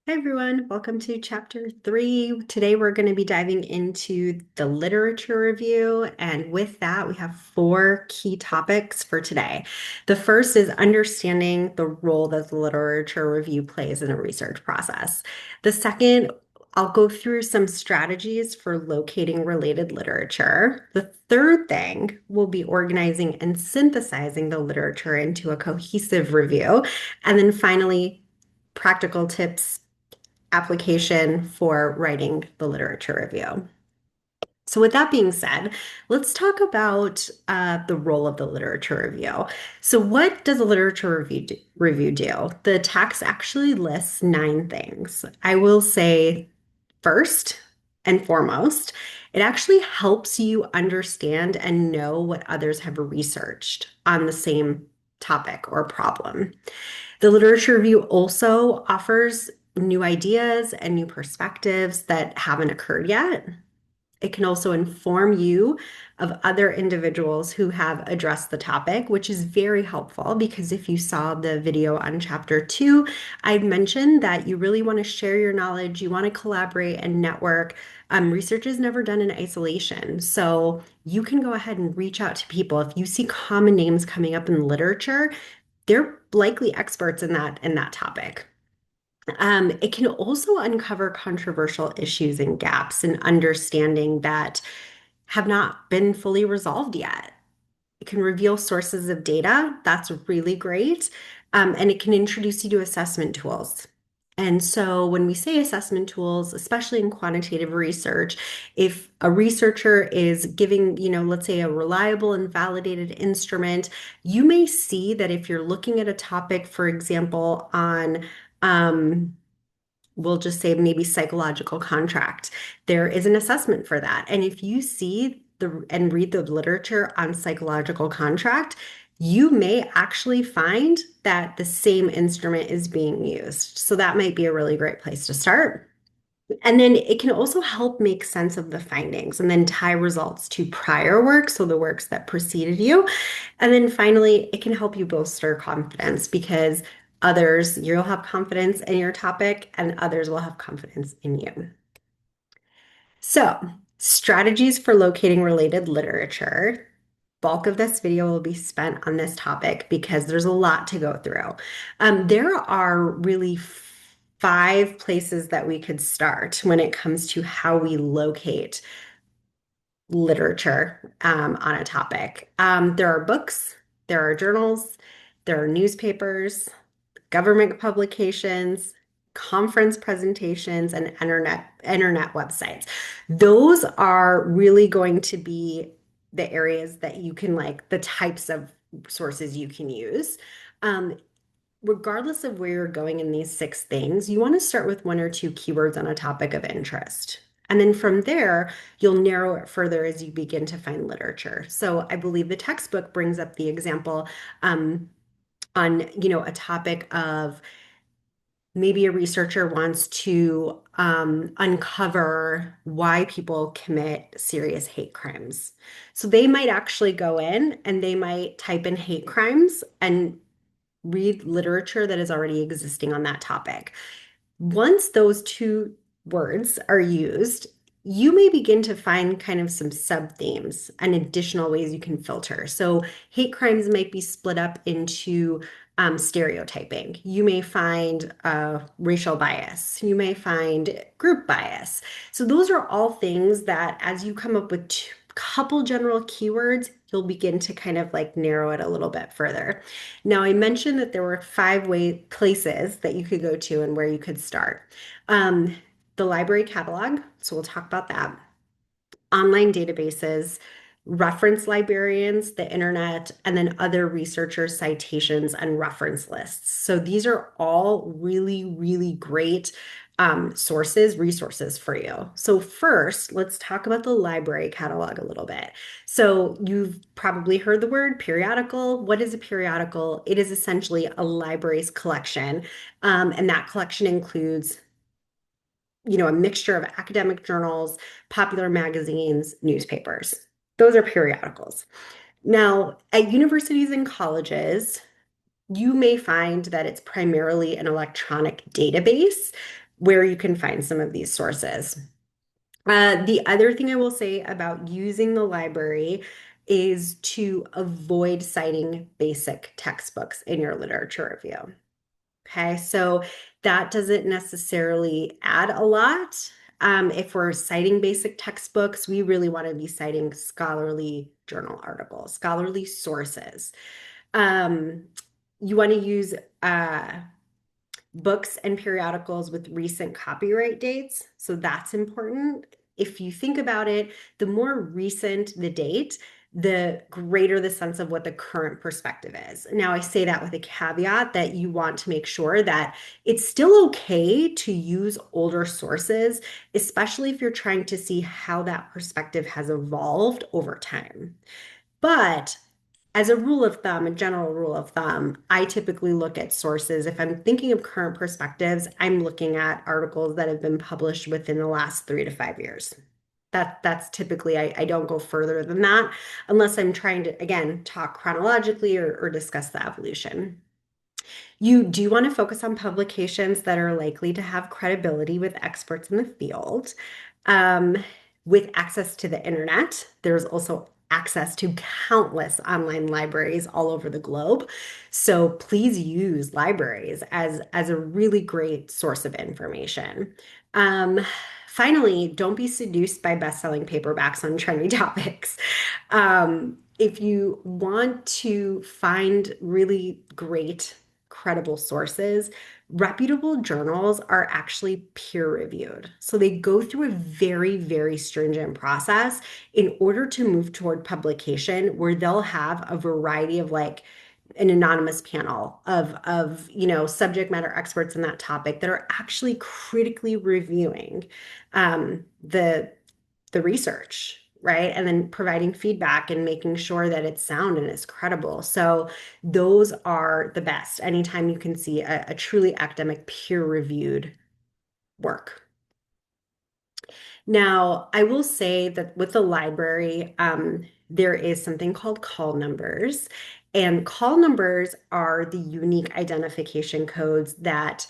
Hi everyone, welcome to chapter 3. Today we're going to be diving into the literature review, and with that, we have 4 key topics for today. The first is understanding the role that the literature review plays in a research process. The second, I'll go through some strategies for locating related literature. The third thing will be organizing and synthesizing the literature into a cohesive review. And then finally, practical tips application for writing the literature review. So, with that being said, let's talk about the role of the literature review. So, what does a literature review do? The text actually lists 9 things. I will say, first and foremost, it actually helps you understand and know what others have researched on the same topic or problem. The literature review also offers new ideas and new perspectives that haven't occurred yet. It can also inform you of other individuals who have addressed the topic, which is very helpful because if you saw the video on chapter 2, I mentioned that you really want to share your knowledge, you want to collaborate and network. Research is never done in isolation. So you can go ahead and reach out to people. If you see common names coming up in literature, they're likely experts in that topic. It can also uncover controversial issues and gaps in understanding that have not been fully resolved yet. It can reveal sources of data. That's really great. And it can introduce you to assessment tools. And so when we say assessment tools, especially in quantitative research, if a researcher is giving, let's say a reliable and validated instrument, you may see that if you're looking at a topic, for example, on we'll just say maybe psychological contract. There is an assessment for that. And if you see and read the literature on psychological contract, you may actually find that the same instrument is being used. So that might be a really great place to start. And then it can also help make sense of the findings and then tie results to prior work, so the works that preceded you. And then finally, it can help you bolster confidence because you'll have confidence in your topic and others will have confidence in you. So, strategies for locating related literature. Bulk of this video will be spent on this topic because there's a lot to go through. There are really 5 places that we could start when it comes to how we locate literature on a topic. There are books, there are journals, there are newspapers, government publications, conference presentations, and internet websites. Those are really going to be the areas that you can like the types of sources you can use. Um, Regardless of where you're going in these 6 things, you want to start with 1 or 2 keywords on a topic of interest. And then from there, you'll narrow it further as you begin to find literature. So I believe the textbook brings up the example on, a topic of maybe a researcher wants to uncover why people commit serious hate crimes. So they might actually go in and they might type in hate crimes and read literature that is already existing on that topic. Once those 2 words are used, you may begin to find kind of some sub-themes and additional ways you can filter. So hate crimes might be split up into stereotyping. You may find racial bias. You may find group bias. So those are all things that as you come up with couple general keywords, you'll begin to kind of like narrow it a little bit further. Now, I mentioned that there were 5 places that you could go to and where you could start. Um, the library catalog, so we'll talk about that. Online databases, reference librarians, the internet, and then other researchers' citations and reference lists. So these are all really, really great resources for you. So first, let's talk about the library catalog a little bit. So you've probably heard the word periodical. What is a periodical? It is essentially a library's collection, and that collection includes a mixture of academic journals, popular magazines, newspapers. Those are periodicals. Now, at universities and colleges, you may find that it's primarily an electronic database. where you can find some of these sources. The other thing I will say about using the library is to avoid citing basic textbooks in your literature review. Okay, so that doesn't necessarily add a lot. If we're citing basic textbooks, we really want to be citing scholarly journal articles, scholarly sources. Um, you want to use books and periodicals with recent copyright dates. So that's important. If you think about it, the more recent the date, the greater the sense of what the current perspective is. Now, I say that with a caveat that you want to make sure that it's still okay to use older sources, especially if you're trying to see how that perspective has evolved over time. But as a rule of thumb, a general rule of thumb, I typically look at sources. If I'm thinking of current perspectives, I'm looking at articles that have been published within the last 3 to 5 years. That's typically, I don't go further than that unless I'm trying to, again, talk chronologically or discuss the evolution. You do want to focus on publications that are likely to have credibility with experts in the field. Um, with access to the internet, there's also access to countless online libraries all over the globe. So please use libraries as a really great source of information. Um, Finally, don't be seduced by best-selling paperbacks on trendy topics. If you want to find really great, credible sources, reputable journals are actually peer reviewed. So they go through a very, very stringent process in order to move toward publication where they'll have a variety of like an anonymous panel of subject matter experts in that topic that are actually critically reviewing the research, right? And then providing feedback and making sure that it's sound and it's credible. So those are the best anytime you can see a truly academic peer-reviewed work. Now, I will say that with the library, there is something called call numbers, and call numbers are the unique identification codes that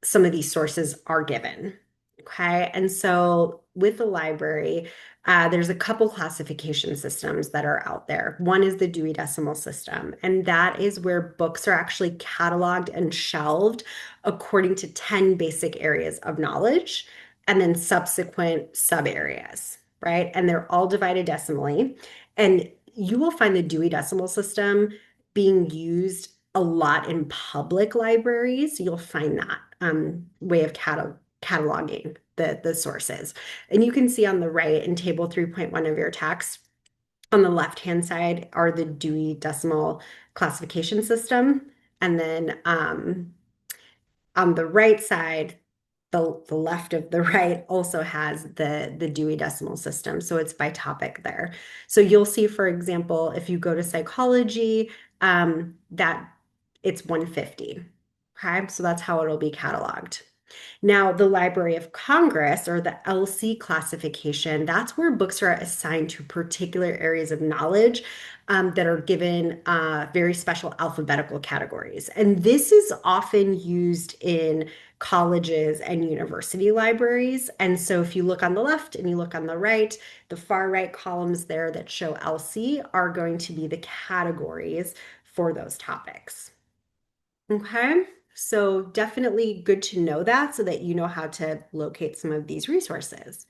some of these sources are given. Okay. And so with the library, there's a couple classification systems that are out there. One is the Dewey Decimal System, and that is where books are actually cataloged and shelved according to 10 basic areas of knowledge and then subsequent sub areas, right? And they're all divided decimally. And you will find the Dewey Decimal System being used a lot in public libraries. You'll find that way of cataloging the sources. And you can see on the right in table 3.1 of your text, on the left-hand side are the Dewey Decimal Classification System. And then on the right side, the left of the right also has the Dewey Decimal System. So it's by topic there. So you'll see, for example, if you go to psychology, that it's 150. Okay, so that's how it'll be cataloged. Now, the Library of Congress or the LC classification, that's where books are assigned to particular areas of knowledge that are given very special alphabetical categories. And this is often used in colleges and university libraries. And so if you look on the left and you look on the right, the far right columns there that show LC are going to be the categories for those topics. Okay, so definitely good to know that so that you know how to locate some of these resources.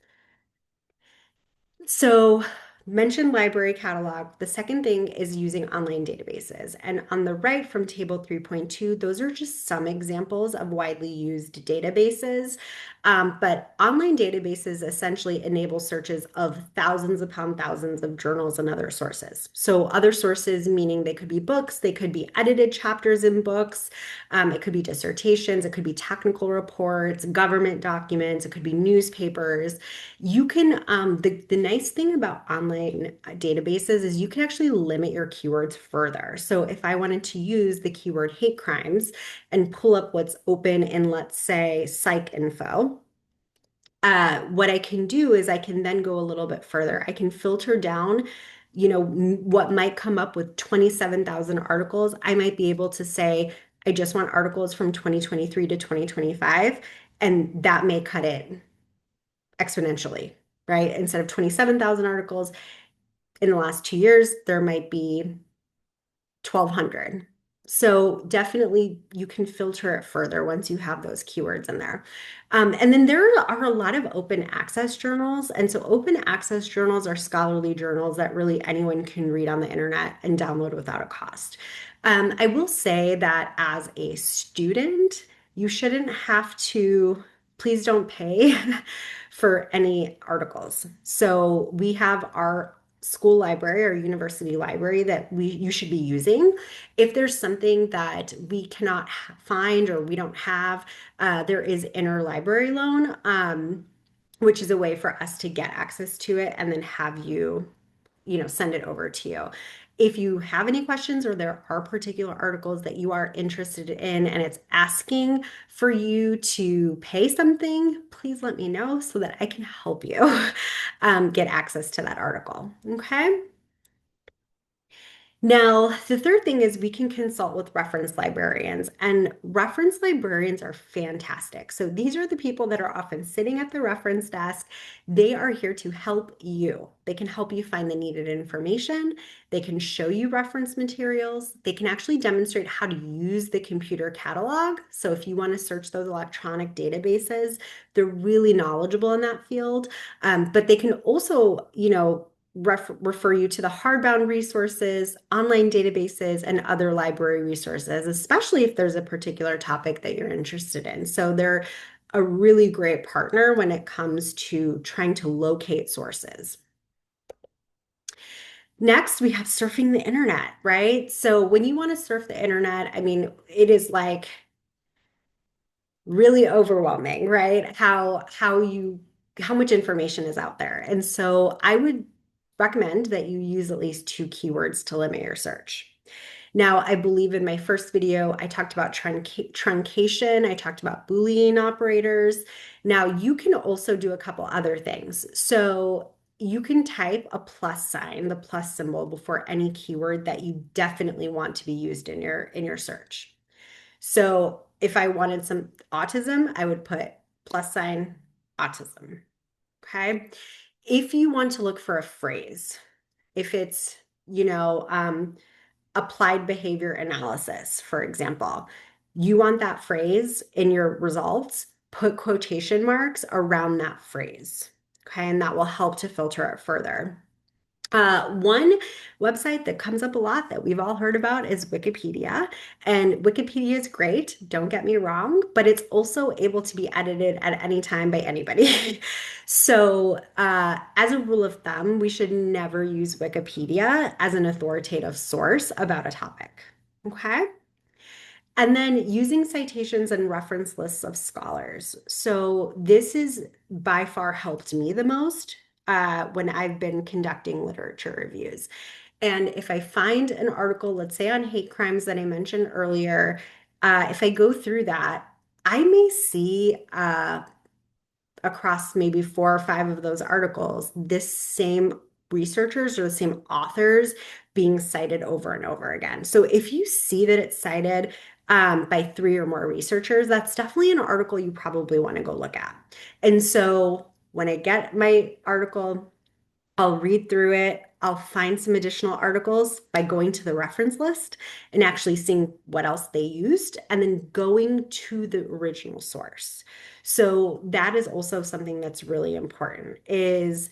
So, mention library catalog. The second thing is using online databases. And on the right from table 3.2, those are just some examples of widely used databases. But online databases essentially enable searches of thousands upon thousands of journals and other sources. So, other sources meaning they could be books, they could be edited chapters in books, it could be dissertations, it could be technical reports, government documents, it could be newspapers. You can, the nice thing about online databases is you can actually limit your keywords further. So if I wanted to use the keyword hate crimes and pull up what's open in, let's say, psych info, what I can do is I can then go a little bit further. I can filter down, what might come up with 27,000 articles. I might be able to say, I just want articles from 2023 to 2025. And that may cut it exponentially, right? Instead of 27,000 articles in the last 2 years, there might be 1,200. So definitely you can filter it further once you have those keywords in there. And then there are a lot of open access journals. And so open access journals are scholarly journals that really anyone can read on the internet and download without a cost. I will say that as a student, you shouldn't have to, please don't pay for any articles. So we have our school library or university library that you should be using. If there's something that we cannot find or we don't have, there is interlibrary loan, which is a way for us to get access to it and then have you, send it over to you. If you have any questions or there are particular articles that you are interested in and it's asking for you to pay something, please let me know so that I can help you get access to that article. Okay. Now, the third thing is we can consult with reference librarians, and reference librarians are fantastic. So these are the people that are often sitting at the reference desk. They are here to help you. They can help you find the needed information. They can show you reference materials. They can actually demonstrate how to use the computer catalog. So if you want to search those electronic databases, they're really knowledgeable in that field. But they can also, refer you to the hardbound resources, online databases, and other library resources, especially if there's a particular topic that you're interested in. So they're a really great partner when it comes to trying to locate sources. Next, we have surfing the internet, right? So when you want to surf the internet, I mean, it is like really overwhelming, right? How much information is out there. And so I would recommend that you use at least 2 keywords to limit your search. Now, I believe in my first video, I talked about truncation. I talked about Boolean operators. Now, you can also do a couple other things. So you can type a plus sign, the plus symbol, before any keyword that you definitely want to be used in your search. So if I wanted some autism, I would put plus sign autism. Okay. If you want to look for a phrase, if it's, applied behavior analysis, for example, you want that phrase in your results, put quotation marks around that phrase. Okay. And that will help to filter it further. One website that comes up a lot that we've all heard about is Wikipedia. And Wikipedia is great, don't get me wrong, but it's also able to be edited at any time by anybody. So, as a rule of thumb, we should never use Wikipedia as an authoritative source about a topic. Okay. And then using citations and reference lists of scholars. So this is by far helped me the most when I've been conducting literature reviews. And if I find an article, let's say on hate crimes that I mentioned earlier, if I go through that, I may see across maybe 4 or 5 of those articles, this same researchers or the same authors being cited over and over again. So if you see that it's cited by 3 or more researchers, that's definitely an article you probably want to go look at. And so when I get my article, I'll read through it. I'll find some additional articles by going to the reference list and actually seeing what else they used and then going to the original source. So that is also something that's really important is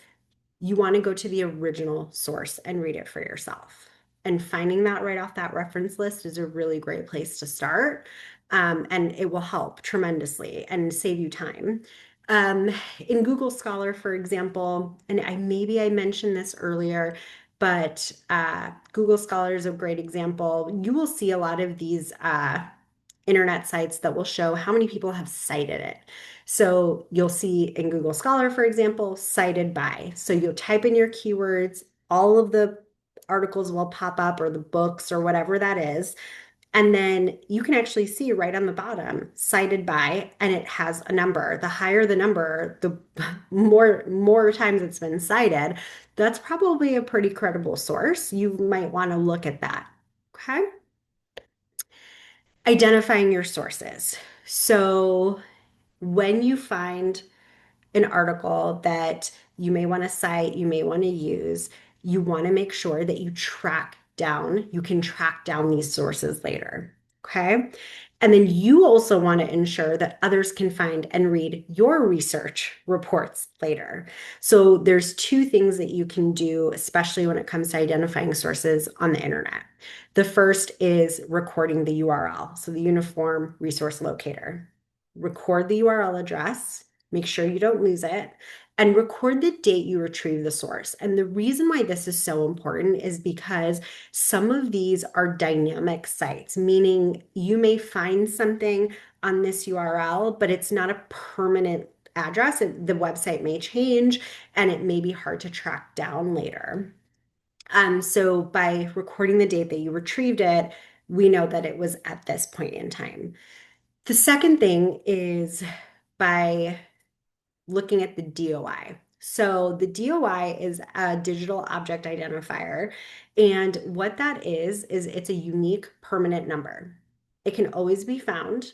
you want to go to the original source and read it for yourself. And finding that right off that reference list is a really great place to start. And it will help tremendously and save you time. Um, in Google Scholar, for example, and maybe I mentioned this earlier, but Google Scholar is a great example. You will see a lot of these internet sites that will show how many people have cited it. So you'll see in Google Scholar, for example, cited by. So you'll type in your keywords, all of the articles will pop up or the books or whatever that is. And then you can actually see right on the bottom, cited by, and it has a number. The higher the number, the more times it's been cited. That's probably a pretty credible source. You might want to look at that. Okay. Identifying your sources. So when you find an article that you may want to cite, you may want to use, you want to make sure that you can track down these sources later. Okay. And then you also want to ensure that others can find and read your research reports later. So there's two things that you can do, especially when it comes to identifying sources on the internet. The first is recording the URL, so the Uniform Resource Locator. Record the URL address, make sure you don't lose it, and record the date you retrieve the source. And the reason why this is so important is because some of these are dynamic sites, meaning you may find something on this URL, but it's not a permanent address. The website may change and it may be hard to track down later. So by recording the date that you retrieved it, we know that it was at this point in time. The second thing is by looking at the DOI. So the DOI is a digital object identifier. And what that is it's a unique permanent number. It can always be found,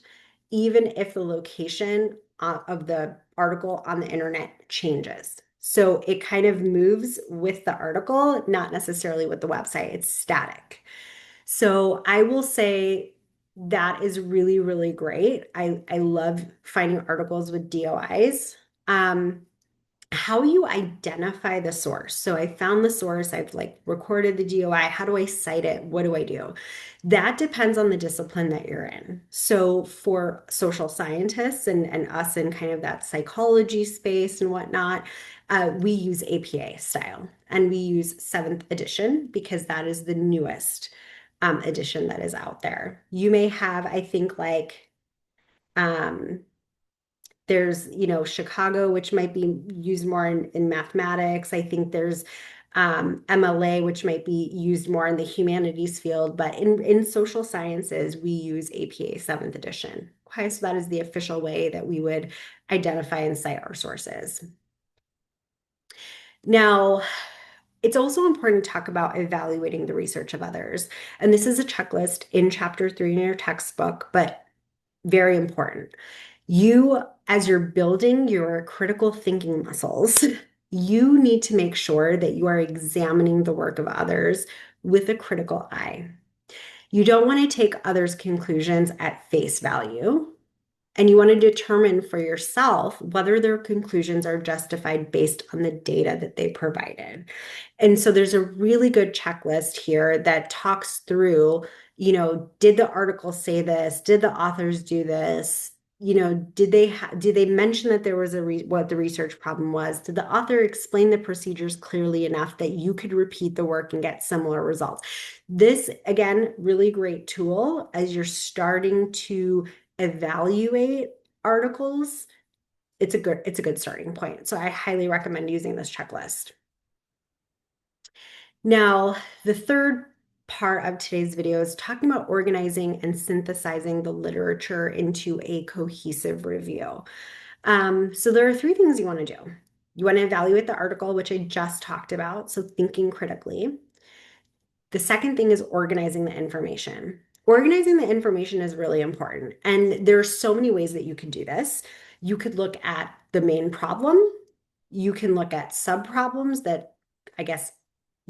even if the location of the article on the internet changes. So it kind of moves with the article, not necessarily with the website. It's static. So I will say that is really, really great. I love finding articles with DOIs. How you identify the source. So I found the source, I've like recorded the DOI. How do I cite it? What do I do? That depends on the discipline that you're in. So for social scientists and us in kind of that psychology space and whatnot, we use APA style and we use 7th edition because that is the newest edition that is out there. You may have, I think, like um, there's, Chicago, which might be used more in mathematics. I think there's MLA, which might be used more in the humanities field, but in social sciences, we use APA 7th edition. Okay, so that is the official way that we would identify and cite our sources. Now, it's also important to talk about evaluating the research of others. And this is a checklist in chapter 3 in your textbook, but very important. You, as you're building your critical thinking muscles, you need to make sure that you are examining the work of others with a critical eye. You don't want to take others' conclusions at face value. And you want to determine for yourself whether their conclusions are justified based on the data that they provided. And so there's a really good checklist here that talks through, did the article say this? Did the authors do this? Did they mention that there was what the research problem was? Did the author explain the procedures clearly enough that you could repeat the work and get similar results? This, again, really great tool as you're starting to evaluate articles. It's a good starting point. So I highly recommend using this checklist. Now, the third part of today's video is talking about organizing and synthesizing the literature into a cohesive review. So there are 3 things you want to do. You want to evaluate the article, which I just talked about, so thinking critically. The second thing is organizing the information. Organizing the information is really important. And there are so many ways that you could do this. You could look at the main problem. You can look at sub-problems that, I guess,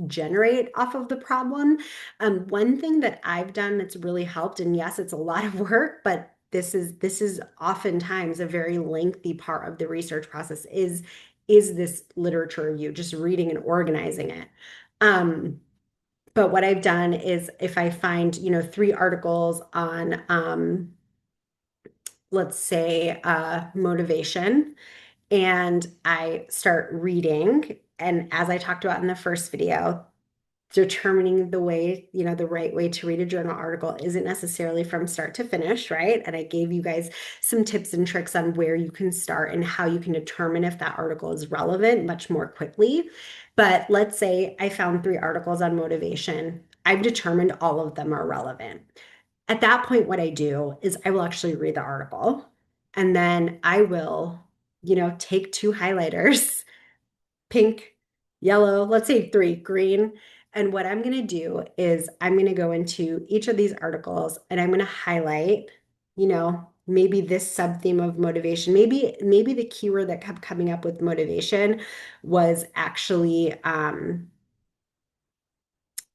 generate off of the problem. One thing that I've done that's really helped, and yes, it's a lot of work, but this is oftentimes a very lengthy part of the research process is this literature review, just reading and organizing it. But what I've done is if I find, 3 articles on, let's say, motivation, and I start reading, and as I talked about in the first video, determining the right way to read a journal article isn't necessarily from start to finish, right? And I gave you guys some tips and tricks on where you can start and how you can determine if that article is relevant much more quickly. But let's say I found 3 articles on motivation. I've determined all of them are relevant. At that point, what I do is I will actually read the article and then I will, take 2 highlighters, pink, yellow, let's say 3, green. And what I'm going to do is I'm going to go into each of these articles and I'm going to highlight, maybe this sub-theme of motivation, maybe the keyword that kept coming up with motivation was actually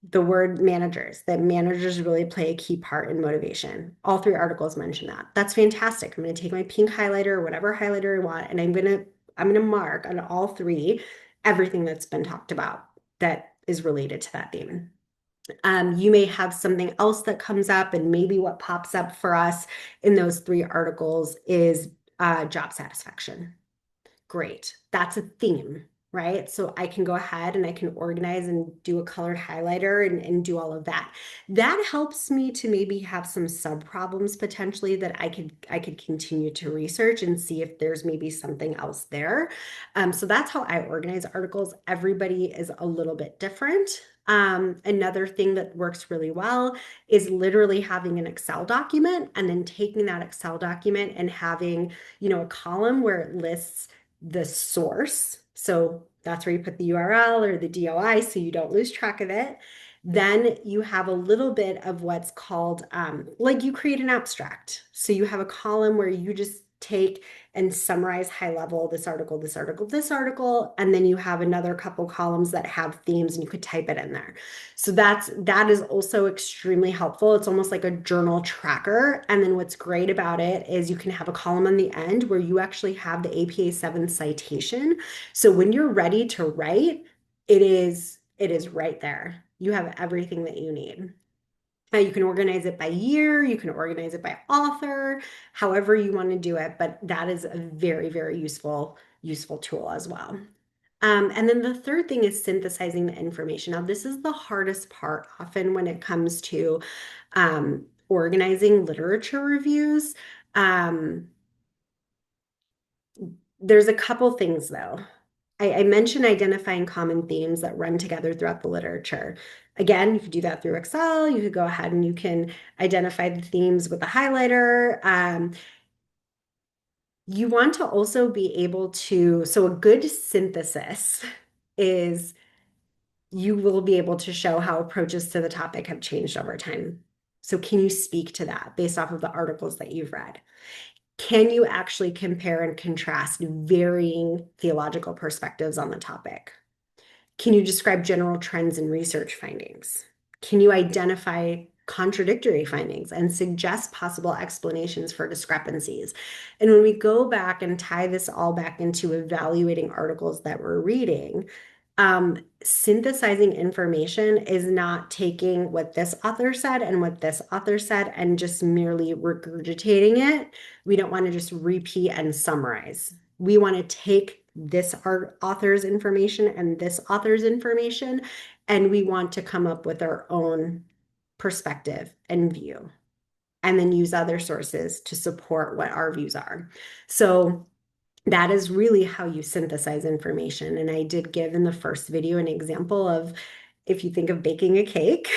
the word managers, that managers really play a key part in motivation. All three articles mention that. That's fantastic. I'm going to take my pink highlighter or whatever highlighter I want, and I'm going to mark on all three everything that's been talked about that is related to that theme. You may have something else that comes up, and maybe what pops up for us in those three articles is job satisfaction. Great. That's a theme, right? So I can go ahead and I can organize and do a colored highlighter and do all of that. That helps me to maybe have some sub problems potentially that I could continue to research and see if there's maybe something else there. So that's how I organize articles. Everybody is a little bit different. Another thing that works really well is literally having an Excel document and then taking that Excel document and having, a column where it lists the source. So that's where you put the URL or the DOI so you don't lose track of it. Then you have a little bit of what's called, like you create an abstract. So you have a column where you just take and summarize high level this article, this article, this article, and then you have another couple columns that have themes and you could type it in there. So that is also extremely helpful. It's almost like a journal tracker. And then what's great about it is you can have a column on the end where you actually have the APA 7 citation. So when you're ready to write, it is right there. You have everything that you need. You can organize it by year, you can organize it by author, however you want to do it, but that is a very, very useful tool as well. And then the third thing is synthesizing the information. Now, this is the hardest part often when it comes to organizing literature reviews. There's a couple things though. I mentioned identifying common themes that run together throughout the literature. Again, you could do that through Excel. You could go ahead and you can identify the themes with a highlighter. You want to also be able to, so a good synthesis is you will be able to show how approaches to the topic have changed over time. So can you speak to that based off of the articles that you've read? Can you actually compare and contrast varying theological perspectives on the topic? Can you describe general trends and research findings? Can you identify contradictory findings and suggest possible explanations for discrepancies? And when we go back and tie this all back into evaluating articles that we're reading, synthesizing information is not taking what this author said and what this author said and just merely regurgitating it. We don't want to just repeat and summarize. We want to take this author's information and this author's information, and we want to come up with our own perspective and view, and then use other sources to support what our views are. So that is really how you synthesize information. And I did give in the first video an example of if you think of baking a cake,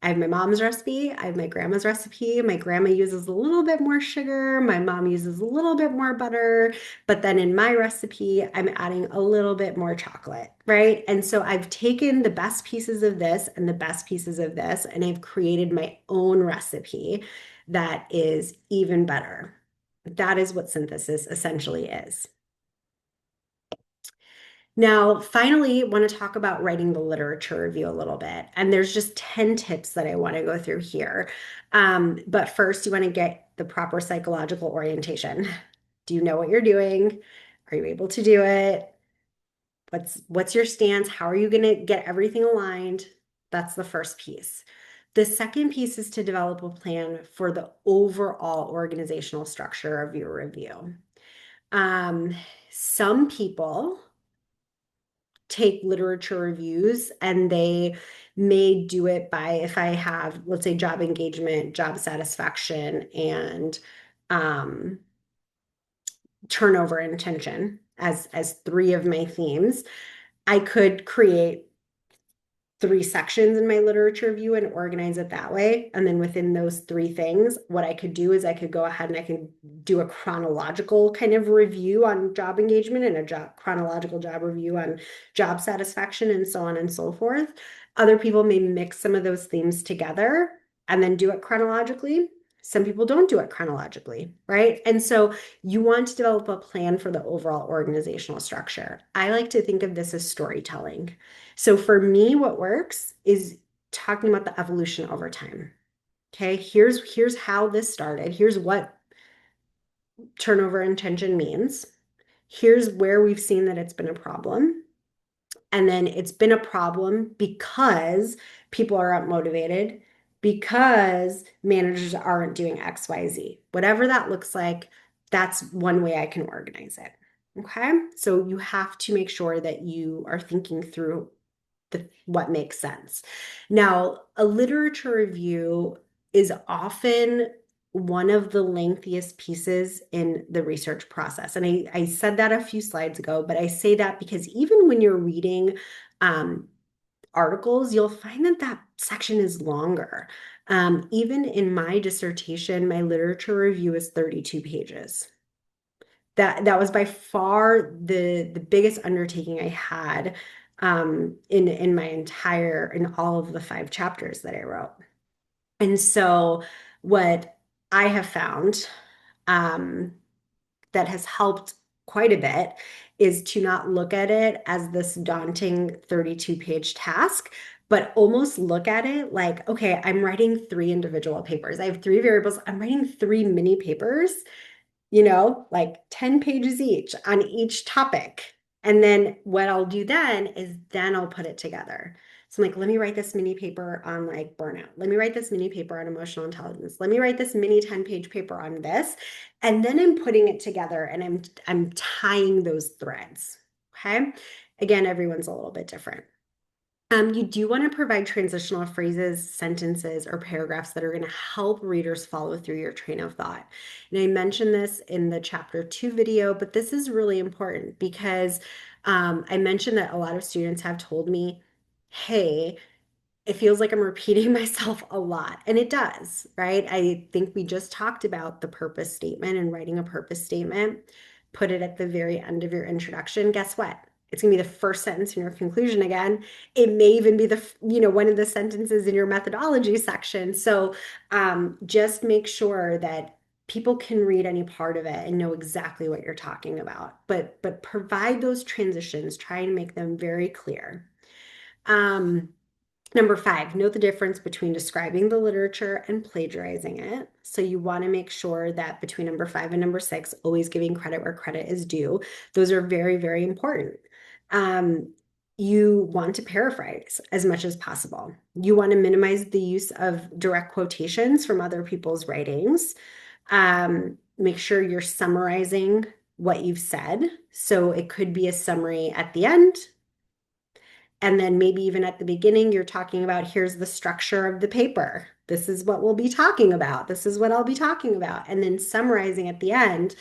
I have my mom's recipe, I have my grandma's recipe. My grandma uses a little bit more sugar, my mom uses a little bit more butter, but then in my recipe, I'm adding a little bit more chocolate, right? And so I've taken the best pieces of this and the best pieces of this, and I've created my own recipe that is even better. That is what synthesis essentially is. Now, finally, I want to talk about writing the literature review a little bit. And there's just 10 tips that I want to go through here. But first, you want to get the proper psychological orientation. Do you know what you're doing? Are you able to do it? What's your stance? How are you going to get everything aligned? That's the first piece. The second piece is to develop a plan for the overall organizational structure of your review. Some people take literature reviews and they may do it by, if I have, let's say, job engagement, job satisfaction, and turnover and attention as three of my themes, I could create 3 sections in my literature review and organize it that way. And then within those 3 things, what I could do is I could go ahead and I can do a chronological kind of review on job engagement and a chronological job review on job satisfaction and so on and so forth. Other people may mix some of those themes together and then do it chronologically. Some people don't do it chronologically, right? And so you want to develop a plan for the overall organizational structure. I like to think of this as storytelling. So for me, what works is talking about the evolution over time. Okay, here's how this started. Here's what turnover intention means. Here's where we've seen that it's been a problem. And then it's been a problem because people are unmotivated, because managers aren't doing XYZ. Whatever that looks like, that's one way I can organize it. Okay. So you have to make sure that you are thinking through what makes sense. Now, a literature review is often one of the lengthiest pieces in the research process. And I said that a few slides ago, but I say that because even when you're reading um, articles, you'll find that that section is longer. Even in my dissertation, my literature review is 32 pages. That was by far the biggest undertaking I had in my entire in all of the 5 chapters that I wrote. And so what I have found um, that has helped quite a bit is to not look at it as this daunting 32-page task, but almost look at it like, okay, I'm writing 3 individual papers. I have 3 variables. I'm writing 3 mini papers, like 10 pages each on each topic. And then what I'll do then is then I'll put it together. So I'm like, let me write this mini paper on like burnout. Let me write this mini paper on emotional intelligence. Let me write this mini 10-page paper on this. And then I'm putting it together and I'm tying those threads. Okay. Again, everyone's a little bit different. You do want to provide transitional phrases, sentences, or paragraphs that are going to help readers follow through your train of thought. And I mentioned this in the chapter 2 video, but this is really important because I mentioned that a lot of students have told me, hey, it feels like I'm repeating myself a lot. And it does, right? I think we just talked about the purpose statement and writing a purpose statement. Put it at the very end of your introduction. Guess what? It's going to be the first sentence in your conclusion again. It may even be one of the sentences in your methodology section. So just make sure that people can read any part of it and know exactly what you're talking about. But provide those transitions, try and make them very clear. Number 5, note the difference between describing the literature and plagiarizing it. So you want to make sure that between number 5 and number 6, always giving credit where credit is due. Those are very, very important. You want to paraphrase as much as possible. You want to minimize the use of direct quotations from other people's writings. Make sure you're summarizing what you've said. So it could be a summary at the end, and then maybe even at the beginning, you're talking about here's the structure of the paper. This is what we'll be talking about. This is what I'll be talking about. And then summarizing at the end,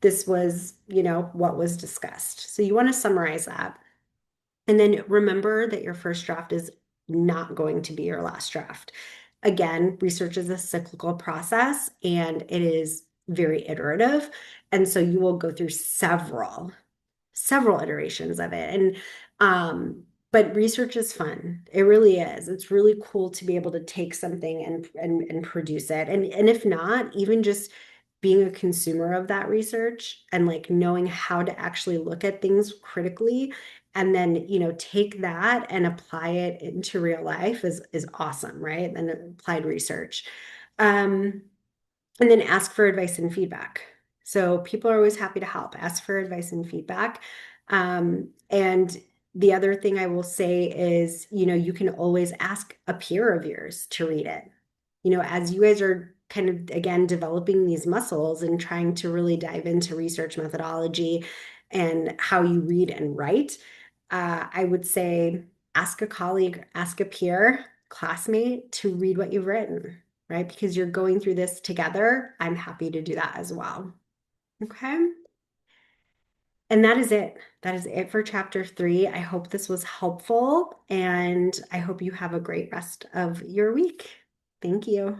this was, what was discussed. So you want to summarize that. And then remember that your first draft is not going to be your last draft. Again, research is a cyclical process and it is very iterative. And so you will go through several iterations of it. And but research is fun. It really is. It's really cool to be able to take something and produce it. And if not, even just being a consumer of that research and like knowing how to actually look at things critically and then take that and apply it into real life is awesome, right? And applied research. And then ask for advice and feedback. So people are always happy to help. Ask for advice and feedback. And the other thing I will say is, you can always ask a peer of yours to read it. As you guys are kind of, again, developing these muscles and trying to really dive into research methodology and how you read and write, I would say ask a colleague, ask a peer, classmate to read what you've written, right? Because you're going through this together. I'm happy to do that as well. Okay. And that is it. That is it for chapter 3. I hope this was helpful and I hope you have a great rest of your week. Thank you.